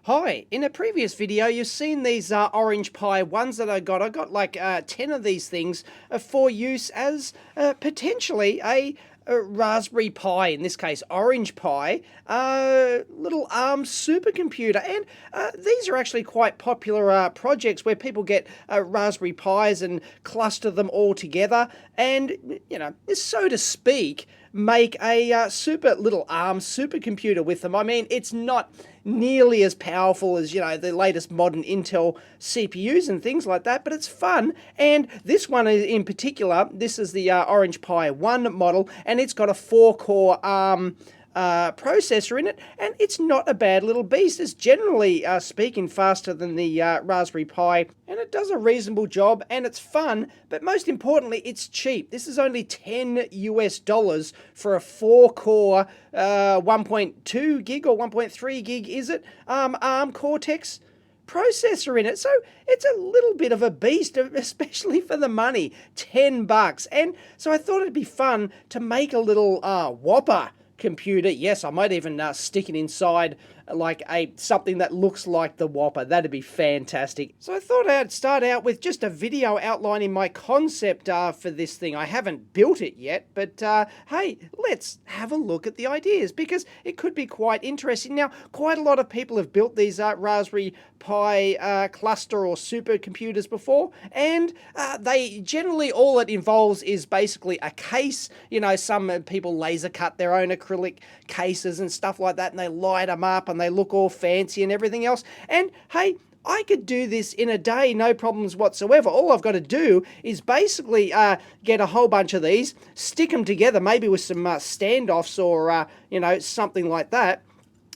Hi, in a previous video you've seen these Orange Pi ones that I got. I got like 10 of these things for use as potentially a Raspberry Pi, in this case Orange Pi, little ARM supercomputer. And these are actually quite popular projects where people get Raspberry Pis and cluster them all together and, you know, so to speak, make a super little ARM supercomputer with them. I mean, it's not nearly as powerful as, you know, the latest modern Intel CPUs and things like that, but it's fun. And this one in particular, this is the Orange Pi 1 model, and it's got a 4-core ARM processor in it, and it's not a bad little beast. It's generally speaking faster than the Raspberry Pi, and it does a reasonable job, and it's fun, but most importantly, it's cheap. This is only $10 US for a 4-core 1.2 gig or 1.3 gig, is it? ARM Cortex processor in it. So it's a little bit of a beast, especially for the money, $10. And so I thought it'd be fun to make a little Whopper computer. Yes, I might even stick it inside like something that looks like the Whopper. That'd be fantastic. So I thought I'd start out with just a video outlining my concept for this thing. I haven't built it yet, but hey, let's have a look at the ideas because it could be quite interesting. Now, quite a lot of people have built these Raspberry Pi cluster or supercomputers before, and they generally, all it involves is basically a case. You know, some people laser cut their own acrylic cases and stuff like that, and they light them up and they look all fancy and everything else. And hey, I could do this in a day, no problems whatsoever. All I've got to do is basically get a whole bunch of these, stick them together, maybe with some standoffs or, you know, something like that,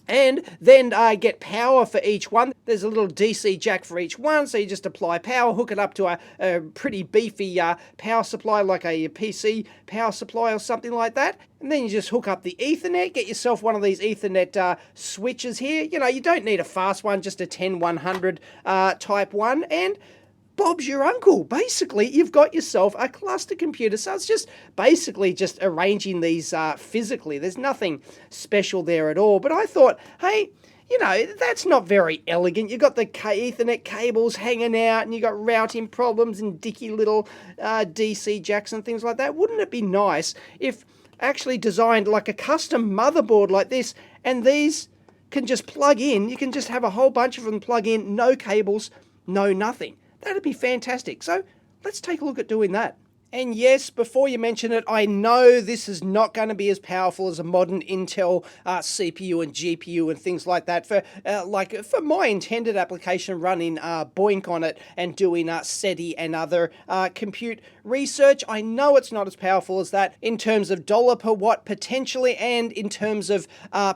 and then get power for each one. There's a little DC jack for each one, so you just apply power, hook it up to a pretty beefy power supply like a PC power supply or something like that. And then you just hook up the Ethernet, get yourself one of these Ethernet switches here. You know, you don't need a fast one, just a 10100 type one, and Bob's your uncle. Basically, you've got yourself a cluster computer. So it's just basically just arranging these physically. There's nothing special there at all. But I thought, hey, you know, that's not very elegant. You've got the Ethernet cables hanging out and you've got routing problems and dicky little DC jacks and things like that. Wouldn't it be nice if actually designed like a custom motherboard like this, and these can just plug in? You can just have a whole bunch of them plug in, no cables, no nothing. That'd be fantastic. So let's take a look at doing that. And yes, before you mention it, I know this is not going to be as powerful as a modern Intel CPU and GPU and things like that. For my intended application, running Boink on it and doing SETI and other compute research, I know it's not as powerful as that in terms of dollar per watt potentially, and in terms of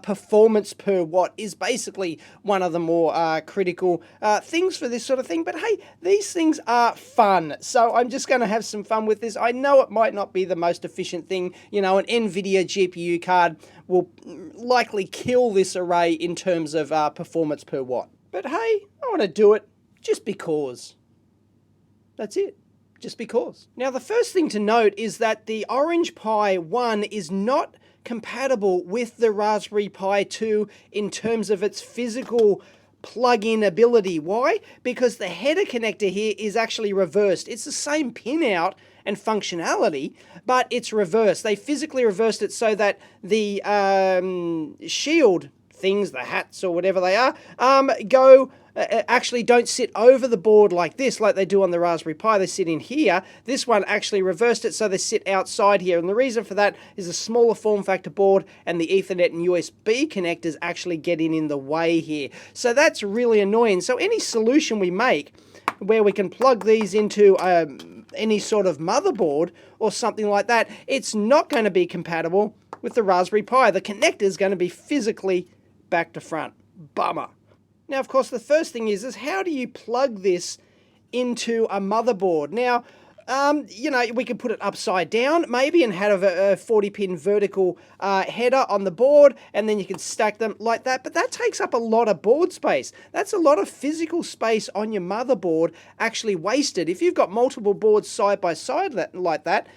performance per watt is basically one of the more critical things for this sort of thing. But hey, these things are fun, so I'm just going to have some fun with this. I know it might not be the most efficient thing. You know, an NVIDIA GPU card will likely kill this array in terms of performance per watt. But hey, I want to do it just because. That's it. Just because. Now, the first thing to note is that the Orange Pi 1 is not compatible with the Raspberry Pi 2 in terms of its physical plug-in ability. Why? Because the header connector here is actually reversed. It's the same pin out and functionality, but it's reversed. They physically reversed it so that the shield things, the hats or whatever they are, actually don't sit over the board like this, like they do on the Raspberry Pi. They sit in here. This one actually reversed it so they sit outside here, and the reason for that is a smaller form factor board and the Ethernet and USB connectors actually getting in the way here. So that's really annoying. So any solution we make where we can plug these into any sort of motherboard or something like that, it's not going to be compatible with the Raspberry Pi. The connector is going to be physically back to front. Bummer. Now, of course, the first thing is how do you plug this into a motherboard? Now, you know, we could put it upside down maybe and have a 40-pin vertical header on the board, and then you can stack them like that. But that takes up a lot of board space. That's a lot of physical space on your motherboard actually wasted. If you've got multiple boards side by side like that,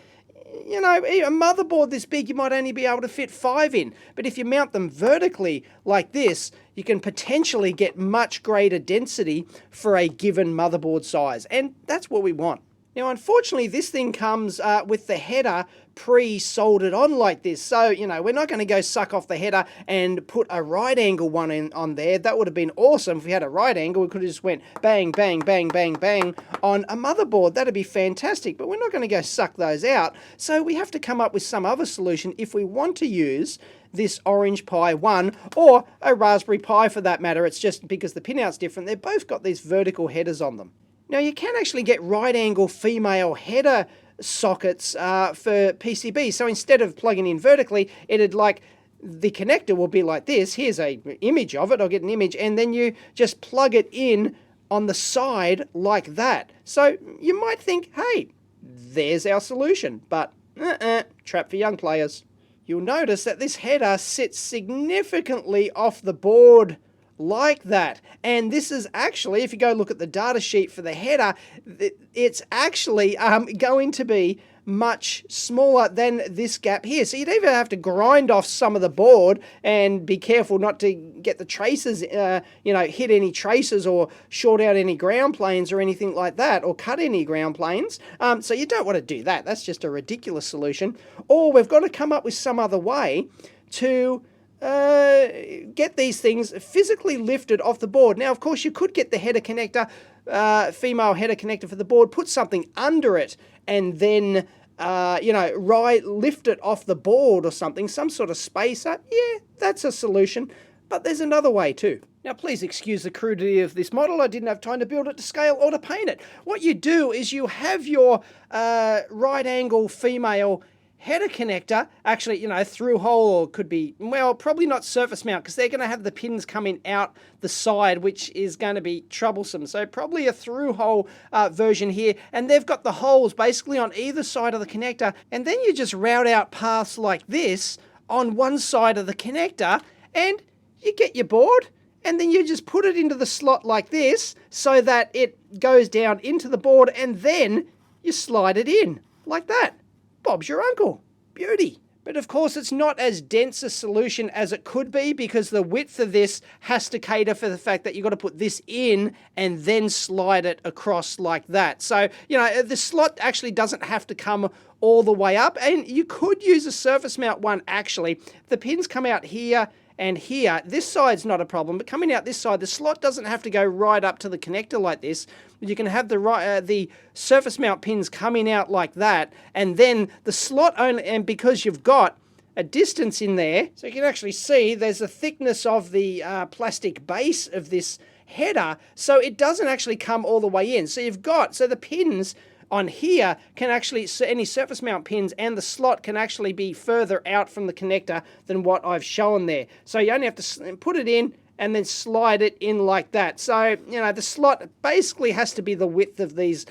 you know, a motherboard this big, you might only be able to fit 5 in. But if you mount them vertically like this, you can potentially get much greater density for a given motherboard size. And that's what we want. Now, unfortunately, this thing comes with the header pre-soldered on like this. So, you know, we're not going to go suck off the header and put a right angle one on there. That would have been awesome if we had a right angle. We could have just went bang, bang, bang, bang, bang on a motherboard. That'd be fantastic, but we're not going to go suck those out. So we have to come up with some other solution if we want to use this Orange Pi 1 or a Raspberry Pi for that matter. It's just because the pinout's different. They've both got these vertical headers on them. Now, you can actually get right angle female header sockets for PCB. So instead of plugging in vertically, it'd like the connector will be like this. Here's a image of it. I'll get an image, and then you just plug it in on the side like that. So you might think, hey, there's our solution, but trap for young players. You'll notice that this header sits significantly off the board like that. And this is actually, if you go look at the data sheet for the header, it's actually going to be much smaller than this gap here. So you'd either have to grind off some of the board and be careful not to get the traces, you know, hit any traces or short out any ground planes or anything like that, or cut any ground planes. So you don't want to do that. That's just a ridiculous solution. Or we've got to come up with some other way to get these things physically lifted off the board. Now, of course, you could get the header connector, female header connector for the board, put something under it, and then, you know, lift it off the board or something, some sort of spacer. Yeah, that's a solution. But there's another way too. Now, please excuse the crudity of this model. I didn't have time to build it to scale or to paint it. What you do is you have your right angle female header connector, actually, you know, through hole, or could be, well, probably not surface mount, because they're going to have the pins coming out the side, which is going to be troublesome. So probably a through hole version here, and they've got the holes basically on either side of the connector, and then you just route out paths like this on one side of the connector, and you get your board, and then you just put it into the slot like this so that it goes down into the board, and then you slide it in like that. Bob's your uncle. Beauty. But of course, it's not as dense a solution as it could be, because the width of this has to cater for the fact that you've got to put this in and then slide it across like that. So, you know, the slot actually doesn't have to come all the way up, and you could use a surface mount one actually. The pins come out here and here. This side's not a problem, but coming out this side, the slot doesn't have to go right up to the connector like this. You can have the surface mount pins coming out like that, and then the slot only, and because you've got a distance in there, so you can actually see there's a thickness of the plastic base of this header, so it doesn't actually come all the way in. So you've got, so the pins on here can actually, any surface mount pins and the slot can actually be further out from the connector than what I've shown there. So you only have to put it in and then slide it in like that. So, you know, the slot basically has to be the width of these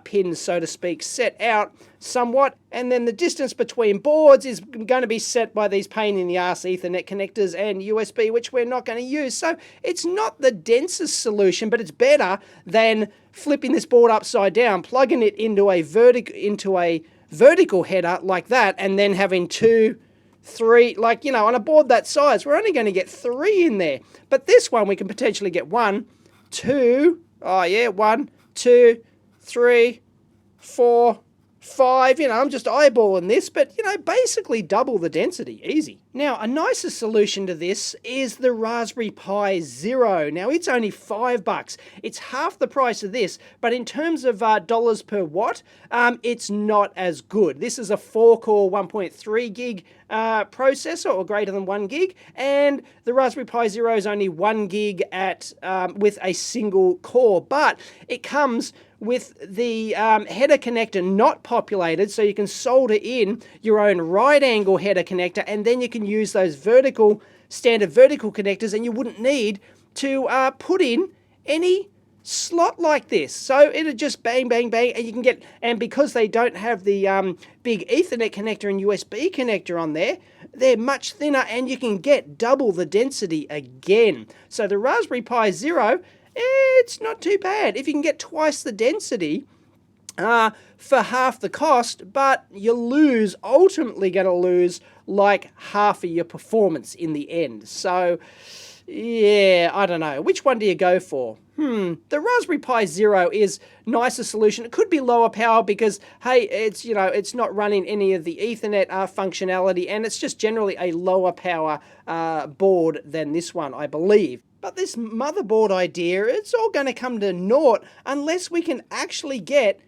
pins, so to speak, set out somewhat. And then the distance between boards is going to be set by these pain in the arse Ethernet connectors and USB, which we're not going to use. So it's not the densest solution, but it's better than flipping this board upside down, plugging it into a vertical header like that, and then having 2, 3, like, you know, on a board that size, we're only going to get 3 in there. But this one, we can potentially get 1, 2, oh yeah, 1, 2, 3, 4, 5, you know, I'm just eyeballing this, but, you know, basically double the density, easy. Now, a nicer solution to this is the Raspberry Pi Zero. Now, it's only $5. It's half the price of this, but in terms of dollars per watt, it's not as good. This is a 4-core 1.3 gig processor, or greater than 1 gig, and the Raspberry Pi Zero is only 1 gig at with a single core, but it comes with the header connector not populated, so you can solder in your own right angle header connector, and then you can use those standard vertical connectors, and you wouldn't need to put in any slot like this. So it'll just bang, bang, bang, and you can get, and because they don't have the big Ethernet connector and USB connector on there, they're much thinner, and you can get double the density again. So the Raspberry Pi Zero, it's not too bad. If you can get twice the density for half the cost, but ultimately going to lose like half of your performance in the end. So, yeah, I don't know. Which one do you go for? The Raspberry Pi Zero is nicer solution. It could be lower power because, hey, it's not running any of the Ethernet functionality, and it's just generally a lower power board than this one, I believe. But this motherboard idea, it's all going to come to naught unless we can actually get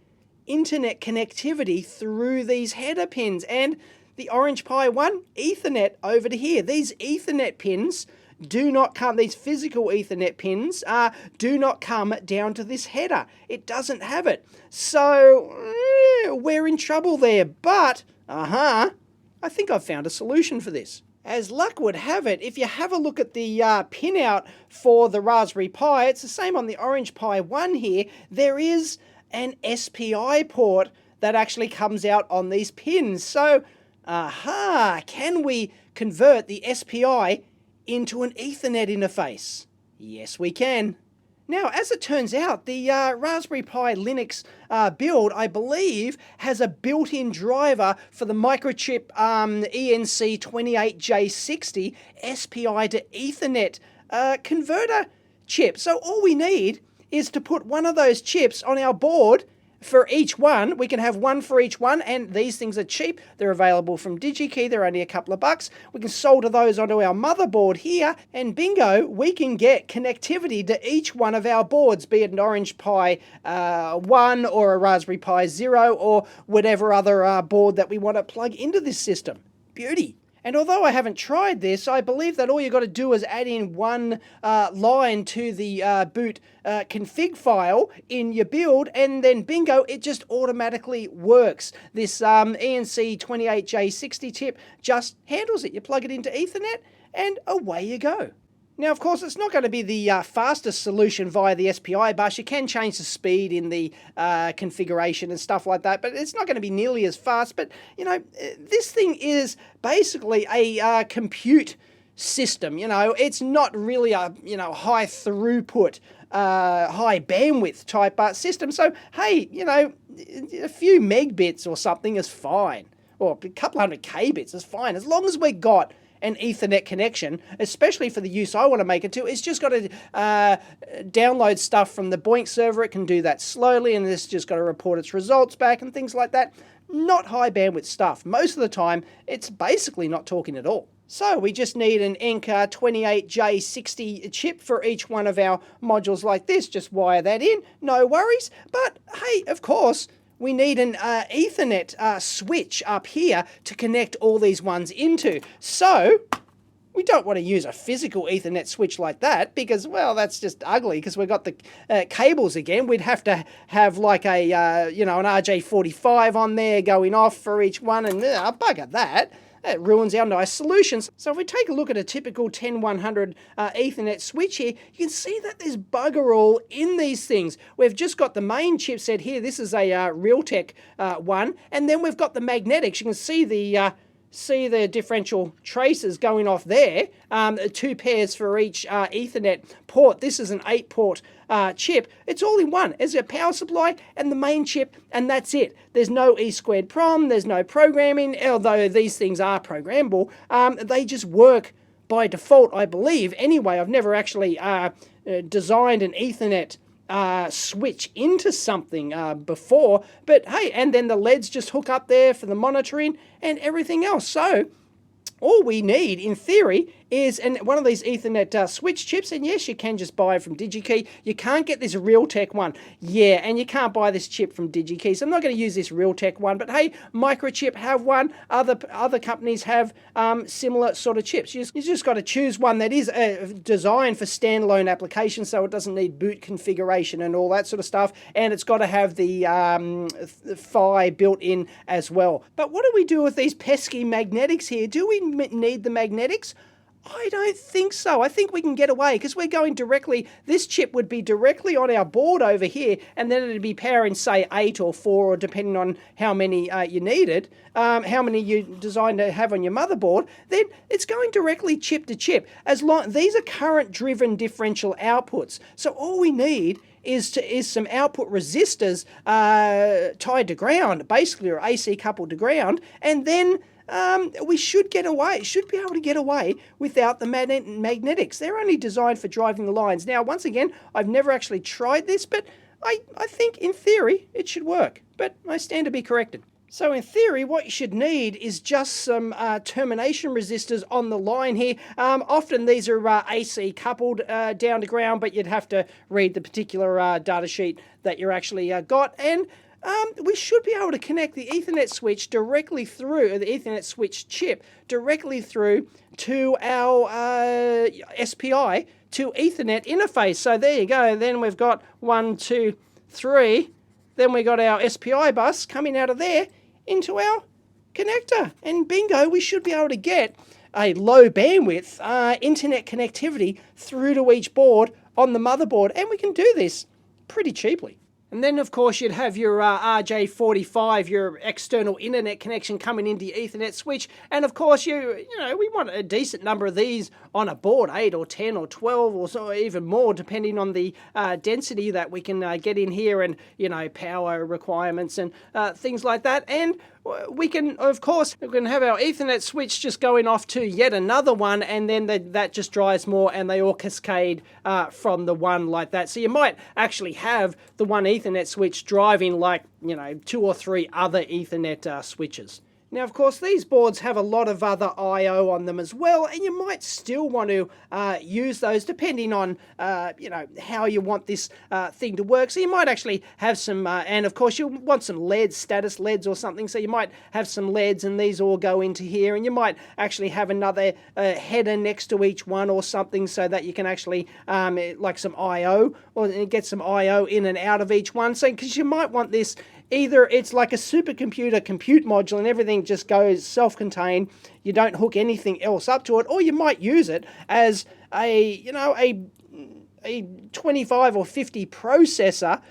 internet connectivity through these header pins. And the Orange Pi 1, Ethernet over to here. These Ethernet pins do not come, these physical Ethernet pins do not come down to this header. It doesn't have it. So, we're in trouble there. But, I think I've found a solution for this. As luck would have it, if you have a look at the pinout for the Raspberry Pi, it's the same on the Orange Pi 1 here. There is an SPI port that actually comes out on these pins. So, can we convert the SPI into an Ethernet interface? Yes, we can. Now, as it turns out, the Raspberry Pi Linux build, I believe, has a built-in driver for the microchip ENC28J60 SPI to Ethernet converter chip. So all we need is to put one of those chips on our board for each one. We can have one for each one, and these things are cheap. They're available from DigiKey. They're only a couple of bucks. We can solder those onto our motherboard here, and bingo, we can get connectivity to each one of our boards, be it an Orange Pi 1 or a Raspberry Pi Zero or whatever other board that we want to plug into this system. Beauty. And although I haven't tried this, I believe that all you got to do is add in one line to the boot config file in your build, and then bingo, it just automatically works. This ENC28J60 chip just handles it. You plug it into Ethernet, and away you go. Now, of course, it's not going to be the fastest solution via the SPI bus. You can change the speed in the configuration and stuff like that, but it's not going to be nearly as fast. But, this thing is basically a compute system. It's not really a, high throughput, high bandwidth type system. So, hey, a few megbits or something is fine. Or a couple hundred kbits is fine, as long as we got an Ethernet connection, especially for the use I want to make it to. It's just got to download stuff from the Boink server. It can do that slowly, and it's just got to report its results back and things like that. Not high bandwidth stuff. Most of the time, it's basically not talking at all. So we just need an ENC28J60 chip for each one of our modules like this. Just wire that in, no worries. But hey, of course, we need an Ethernet switch up here to connect all these ones into. So we don't want to use a physical Ethernet switch like that because, well, that's just ugly because we've got the cables again. We'd have to have like a, an RJ45 on there going off for each one, and bugger that. That ruins our nice solutions. So if we take a look at a typical 10100 Ethernet switch here, you can see that there's bugger all in these things. We've just got the main chipset here. This is a Realtek one. And then we've got the magnetics. You can see the differential traces going off there. 2 pairs for each Ethernet port. This is an 8-port chip. It's all in one. There's a power supply and the main chip, and that's it. There's no E2 PROM, there's no programming, although these things are programmable. They just work by default, I believe. Anyway, I've never actually designed an Ethernet switch into something before, but hey, and then the LEDs just hook up there for the monitoring and everything else. So all we need, in theory, is one of these Ethernet switch chips, and yes, you can just buy it from DigiKey. You can't get this Realtek one. Yeah, and you can't buy this chip from DigiKey, so I'm not going to use this Realtek one, but hey, Microchip have one. Other companies have similar sort of chips. You just got to choose one that is designed for standalone applications, so it doesn't need boot configuration and all that sort of stuff, and it's got to have the PHY built in as well. But what do we do with these pesky magnetics here? Do we need the magnetics? I don't think so. I think we can get away because we're going directly, this chip would be directly on our board over here, and then it'd be powering, say, 8 or 4, or depending on how many you needed, how many you designed to have on your motherboard. Then it's going directly chip to chip. These are current-driven differential outputs. So all we need is some output resistors tied to ground, basically, or AC coupled to ground, and then we should be able to get away without the magnetics. They're only designed for driving the lines. Now, once again, I've never actually tried this, but I think in theory it should work, but I stand to be corrected. So in theory, what you should need is just some termination resistors on the line here. Often these are AC coupled down to ground, but you'd have to read the particular data sheet that you're actually got. And we should be able to connect the Ethernet switch directly through, the Ethernet switch chip, directly through to our SPI to Ethernet interface. So there you go. Then we've got 1, 2, 3. Then we got our SPI bus coming out of there into our connector. And bingo, we should be able to get a low bandwidth internet connectivity through to each board on the motherboard. And we can do this pretty cheaply. And then, of course, you'd have your RJ45, your external internet connection coming into your Ethernet switch. And, of course, we want a decent number of these on a board, 8 or 10 or 12 or so, even more, depending on the density that we can get in here and, power requirements and things like that. And we can, of course, have our Ethernet switch just going off to yet another one, and then that just drives more, and they all cascade from the one like that. So you might actually have the one Ethernet switch driving 2 or 3 other Ethernet switches. Now, of course, these boards have a lot of other I/O on them as well, and you might still want to use those depending on, how you want this thing to work. So you might actually have some, and of course you want some LEDs, status LEDs or something, so you might have some LEDs and these all go into here, and you might actually have another header next to each one or something so that you can actually, like some I/O, or get some I/O in and out of each one. So, because you might want this, either it's like a supercomputer compute module and everything just goes self-contained, you don't hook anything else up to it, or you might use it as a 25 or 50 processor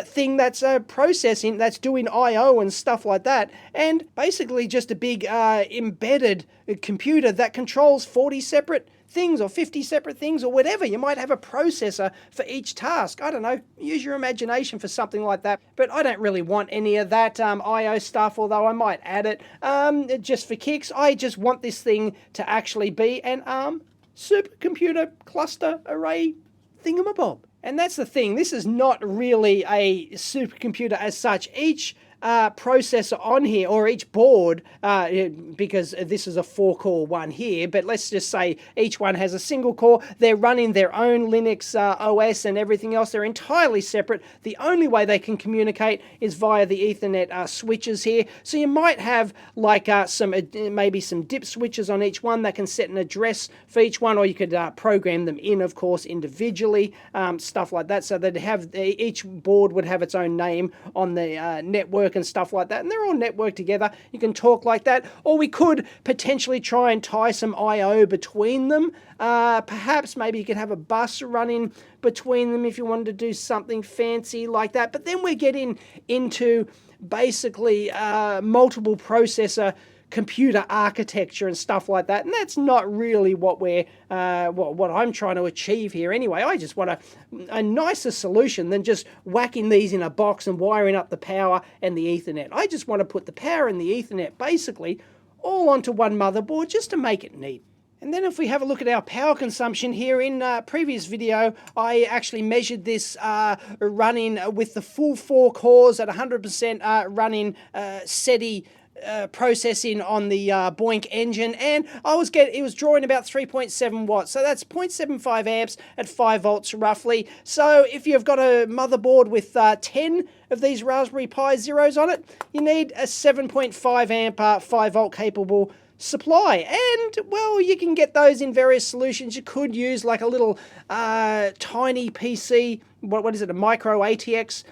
thing that's processing, that's doing I/O and stuff like that, and basically just a big embedded computer that controls 40 separate things or 50 separate things or whatever. You might have a processor for each task. I don't know, use your imagination for something like that. But I don't really want any of that I/O stuff, although I might add it just for kicks. I just want this thing to actually be an supercomputer cluster array thingamabob. And that's the thing, this is not really a supercomputer as such. Each processor on here, or each board, because this is a 4-core one here, but let's just say each one has a single core. They're running their own Linux OS and everything else. They're entirely separate. The only way they can communicate is via the Ethernet switches here. So you might have like maybe some dip switches on each one that can set an address for each one, or you could program them in, of course, individually, stuff like that. So they'd have each board would have its own name on the network and stuff like that, and they're all networked together. You can talk like that, or we could potentially try and tie some I/O between them. Perhaps maybe you could have a bus running between them if you wanted to do something fancy like that. But then we're getting into basically multiple processor computer architecture and stuff like that, and that's not really what we're what I'm trying to achieve here anyway. I just want a nicer solution than just whacking these in a box and wiring up the power and the Ethernet. I just want to put the power and the Ethernet basically all onto one motherboard just to make it neat. And then if we have a look at our power consumption here, in a previous video, I actually measured this running with the full 4 cores at 100% running SETI processing on the Boink engine, and it was drawing about 3.7 watts, so that's 0.75 amps at 5 volts roughly. So if you've got a motherboard with 10 of these Raspberry Pi Zeros on it, you need a 7.5 amp 5 volt capable supply. And well, you can get those in various solutions. You could use like a little tiny PC, what is it, a micro ATX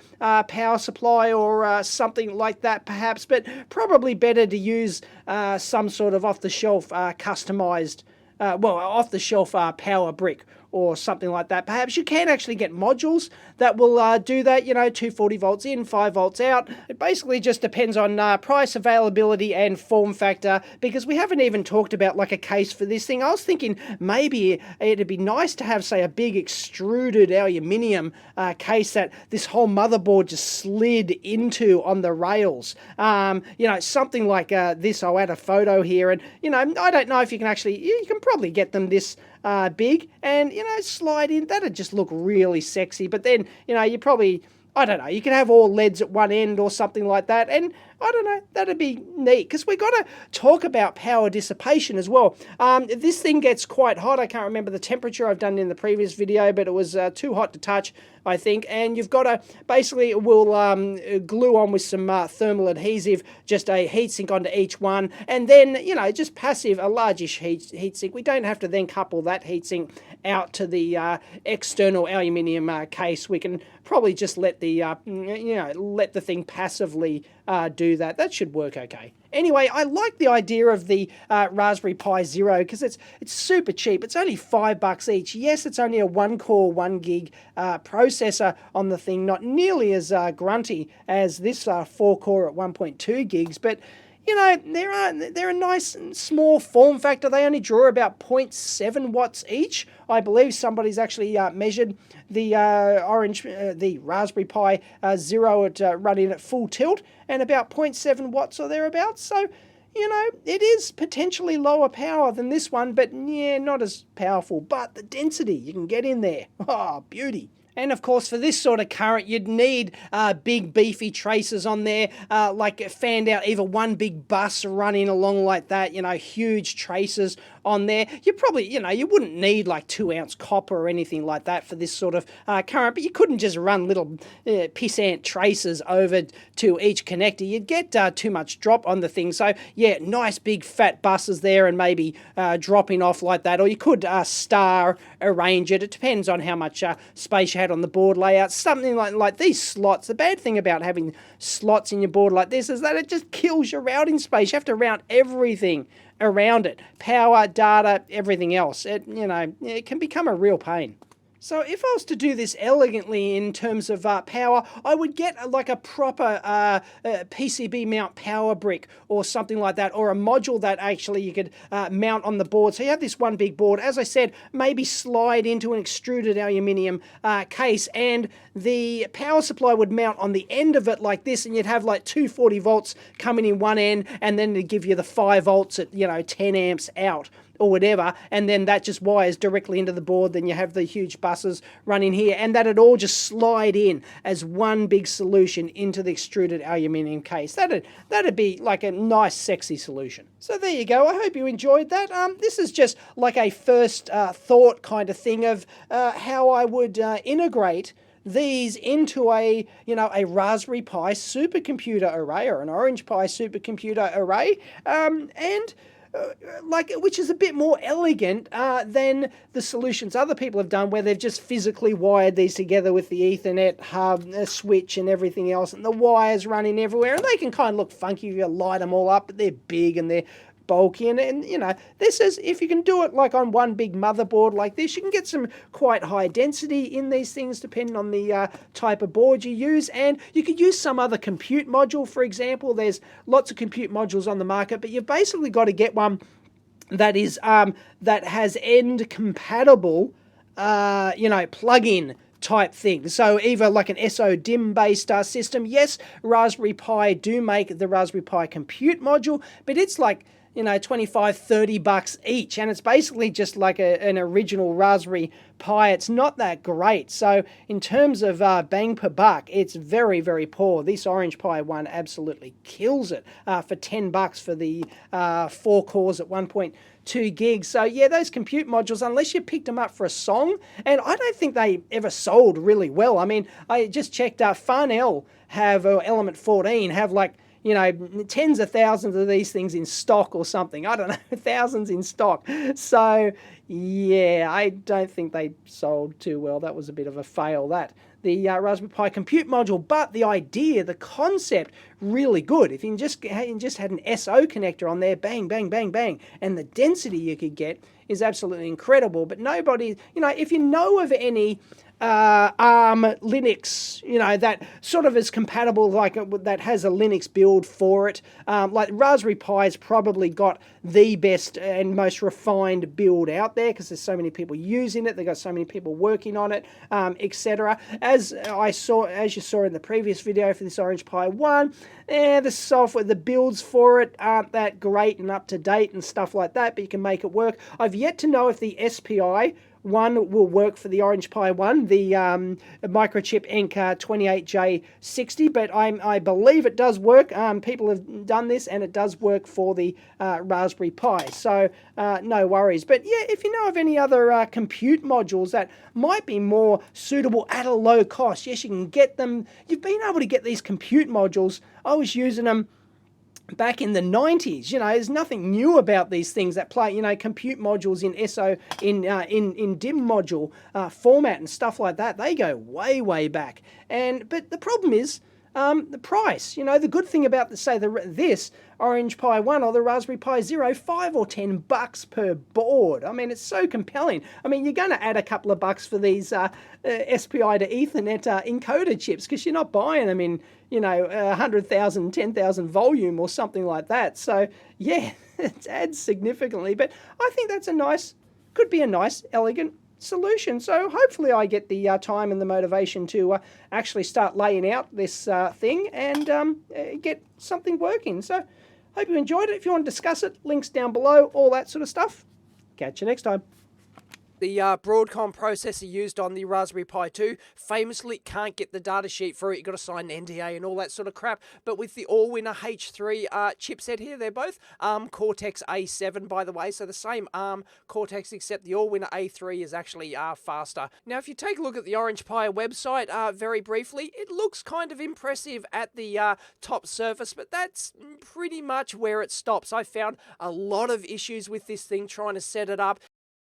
power supply or something like that perhaps, but probably better to use some sort of off-the-shelf customized well, off-the-shelf power brick or something like that. Perhaps you can actually get modules that will do that, 240 volts in, 5 volts out. It basically just depends on price, availability, and form factor, because we haven't even talked about like a case for this thing. I was thinking maybe it'd be nice to have, say, a big extruded aluminium case that this whole motherboard just slid into on the rails. Something like this. I'll add a photo here, and I don't know if you can actually, you can probably get them this big, and slide in. That'd just look really sexy. But then you probably, I don't know, you could have all LEDs at one end or something like that, and I don't know, that'd be neat, because we got to talk about power dissipation as well. This thing gets quite hot. I can't remember the temperature I've done in the previous video, but it was too hot to touch, I think, and you've got to, basically, we'll glue on with some thermal adhesive, just a heatsink onto each one, and then, just passive, a largish heatsink. We don't have to then couple that heatsink out to the external aluminium case. We can probably just let the, let the thing passively do that. That should work okay. Anyway, I like the idea of the Raspberry Pi Zero, because it's super cheap. It's only $5 each. Yes, it's only a 1-core, 1 gig processor on the thing, not nearly as grunty as this 4-core at 1.2 gigs, but they're a nice small form factor. They only draw about 0.7 watts each. I believe somebody's actually measured the the Raspberry Pi Zero at running at full tilt, and about 0.7 watts or thereabouts. So, it is potentially lower power than this one, but yeah, not as powerful. But the density you can get in there, oh, beauty. And of course, for this sort of current, you'd need big beefy traces on there, like fanned out, either one big bus running along like that, huge traces on there. You probably, you wouldn't need like 2-ounce copper or anything like that for this sort of current, but you couldn't just run little pissant traces over to each connector. You'd get too much drop on the thing. So yeah, nice big fat buses there, and maybe dropping off like that, or you could star arrange it. It depends on how much space you had on the board layout. Something like these slots. The bad thing about having slots in your board like this is that it just kills your routing space. You have to route everything around it. Power, data, everything else. It can become a real pain. So if I was to do this elegantly in terms of power, I would get like a proper PCB mount power brick or something like that, or a module that actually you could mount on the board. So you have this one big board, as I said, maybe slide into an extruded aluminium case, and the power supply would mount on the end of it like this, and you'd have like 240 volts coming in one end, and then it'd give you the 5 volts at 10 amps out or whatever, and then that just wires directly into the board. Then you have the huge buses running here, and that'd all just slide in as one big solution into the extruded aluminium case. That'd be like a nice, sexy solution. So there you go. I hope you enjoyed that. This is just like a first thought kind of thing of how I would integrate these into a Raspberry Pi supercomputer array, or an Orange Pi supercomputer array, and which is a bit more elegant than the solutions other people have done, where they've just physically wired these together with the Ethernet hub, a switch, and everything else, and the wires running everywhere, and they can kind of look funky if you light them all up, but they're big and they're bulky, and this is, if you can do it like on one big motherboard like this, you can get some quite high density in these things depending on the type of board you use. And you could use some other compute module, for example. There's lots of compute modules on the market, but you've basically got to get one that is that has end compatible plug-in type thing. So either like an SO-DIMM based system. Yes, Raspberry Pi do make the Raspberry Pi compute module, but it's like $25-30 each, and it's basically just like an original Raspberry Pi. It's not that great. So in terms of bang per buck, it's very, very poor. This Orange Pi one absolutely kills it for $10 for the 4 cores at 1.2 gigs. So yeah, those compute modules, unless you picked them up for a song, and I don't think they ever sold really well. I mean, I just checked Farnell have, or Element 14 have like you know, tens of thousands of these things in stock or something. I don't know, thousands in stock. So yeah, I don't think they sold too well. That was a bit of a fail, that. The Raspberry Pi compute module, but the idea, the concept, really good. If you just had an SO connector on there, bang, bang, bang, bang, and the density you could get is absolutely incredible. But nobody, you know, if you know of any ARM Linux, you know, that sort of is compatible, like that has a Linux build for it. Like Raspberry Pi's probably got the best and most refined build out there because there's so many people using it. They've got so many people working on it, etc. As you saw in the previous video for this Orange Pi 1, the software, the builds for it aren't that great and up to date and stuff like that, but you can make it work. I've yet to know if the SPI one will work for the Orange Pi 1, the microchip Enca 28J60, but I believe it does work. People have done this and it does work for the Raspberry Pi, so no worries. But yeah, if you know of any other compute modules that might be more suitable at a low cost, yes, you can get them. You've been able to get these compute modules. I was using them back in the 90s. You know, there's nothing new about these things that play, you know, compute modules in SO, in DIMM module format and stuff like that. They go way, way back. But the problem is the price. You know, the good thing about, this Orange Pi 1 or the Raspberry Pi Zero, $5 or $10 per board. I mean, it's so compelling. I mean, you're going to add a couple of bucks for these SPI to Ethernet encoder chips because you're not buying them in, you know, 100,000, 10,000 volume or something like that. So yeah, it adds significantly. But I think that's could be a nice, elegant solution. So hopefully I get the time and the motivation to actually start laying out this thing and get something working. So hope you enjoyed it. If you want to discuss it, links down below, all that sort of stuff. Catch you next time. The Broadcom processor used on the Raspberry Pi 2 famously can't get the datasheet for it. You've got to sign an NDA and all that sort of crap. But with the Allwinner H3 chipset here, they're both ARM Cortex A7, by the way. So the same ARM Cortex, except the Allwinner A3 is actually faster. Now, if you take a look at the Orange Pi website very briefly, it looks kind of impressive at the top surface, but that's pretty much where it stops. I found a lot of issues with this thing trying to set it up.